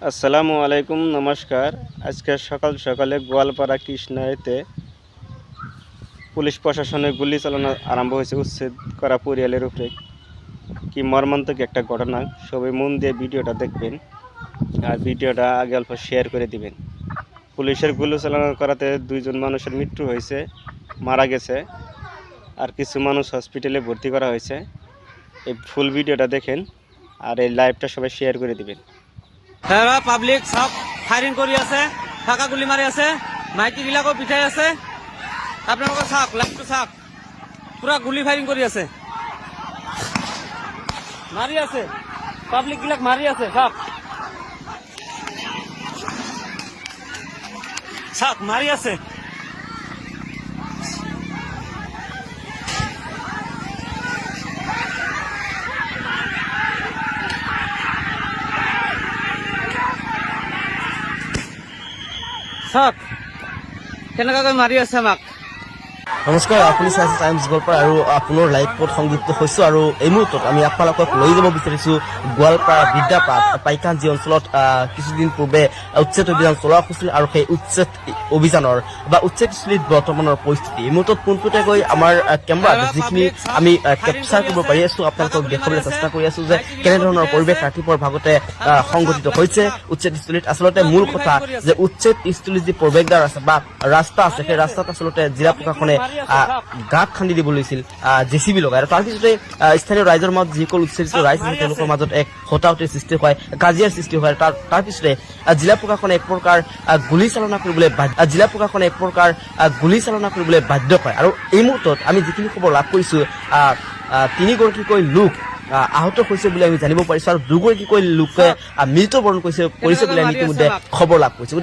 আসসালামু আলাইকুম, নমস্কার। আজকে সকাল সকালে গোয়ালপাড়া কৃষ্ণাইতে পুলিশ প্রশাসনের গুলি চালানো আরম্ভ হয়েছে উচ্ছেদ করা পরিয়ালের উপরে। কি মর্মান্তিক একটা ঘটনা, সবাই মন দিয়ে ভিডিওটা দেখবেন আর ভিডিওটা আগে অল্প শেয়ার করে দিবেন। পুলিশের গুলি চালানো করাতে 2 জন মানুষের মৃত্যু হয়েছে, মারা গেছে, আর কিছু মানুষ হসপিটালে ভর্তি করা হয়েছে। এই ফুল ভিডিওটা দেখেন আর এই লাইভটা সবাই শেয়ার করে দিবেন। হেৰা পাব্লিক সব ফায়াৰিং কৰি আছে, ফাঁকা গুলি মাৰি আছে, মাইকীবিলাকো পিঠাই আছে। আপোনালোকে চাওক, লাইভটো চাওক, পুৰা গুলি ফায়াৰিং কৰি আছে, মাৰি আছে, পাব্লিক বিলাক মাৰি আছে। চাওক চাওক, মাৰি আছে। চাওক কেনেকুৱাকৈ মাৰি আছে আমাক। নমস্কাৰ, আপুনি চাইছে টাইমছ গোৱালপাৰা আৰু আপোনাৰ লাইভত সংযুক্ত হৈছোঁ। আৰু এই মুহূৰ্তত আমি আপোনালোকক লৈ যাব বিচাৰিছোঁ গোৱালপাৰা পাইকান যি অঞ্চলত কিছুদিন পূৰ্বে উচ্ছেদ অভিযান চলোৱা হৈছিল, আৰু সেই উচ্ছেদ অভিযানৰ বা উচ্ছেদস্থলীত বৰ্তমানৰ পৰিস্থিতি এই মুহূৰ্তত পোনপটীয়াকৈ আমাৰ কেমেৰাত যিখিনি আমি কেপচাৰ কৰিব পাৰি আছোঁ, আপোনালোকক দেখাবলৈ চেষ্টা কৰি আছোঁ যে কেনেধৰণৰ পৰিৱেশ ৰাতিপুৱাৰ ভাগতে সংঘটিত হৈছে উচ্ছেদস্থলীত। আচলতে মূল কথা যে উচ্ছেদস্থলীত যি প্ৰৱেশদ্বাৰ আছে বা ৰাস্তা আছে, সেই ৰাস্তাত আচলতে জিলা প্ৰশাসনে গাঁত খান্দি দিব লৈছিল জেচিবি লগাই, আৰু তাৰপিছতে স্থানীয় ৰাইজৰ মাজত যিসকল উচ্ছেদিত ৰাইজ আছে তেওঁলোকৰ মাজত এক হতাহতিৰ সৃষ্টি হয়, কাজিয়াৰ সৃষ্টি হয়। তাৰপিছতে জিলা প্ৰশাসনে এক প্ৰকাৰ গুলী চালনা কৰিবলৈ বাধ্য হয়। আৰু এই মুহূৰ্তত আমি যিখিনি খবৰ লাভ কৰিছোঁ, 3গৰাকীকৈ লোক আহত হৈছে বুলি আমি জানিব পাৰিছোঁ, আৰু 2গৰাকীকৈ লোকে মৃত্যুবৰণ কৰিছে বুলি আমি ইতিমধ্যে খবৰ লাভ কৰিছোঁ।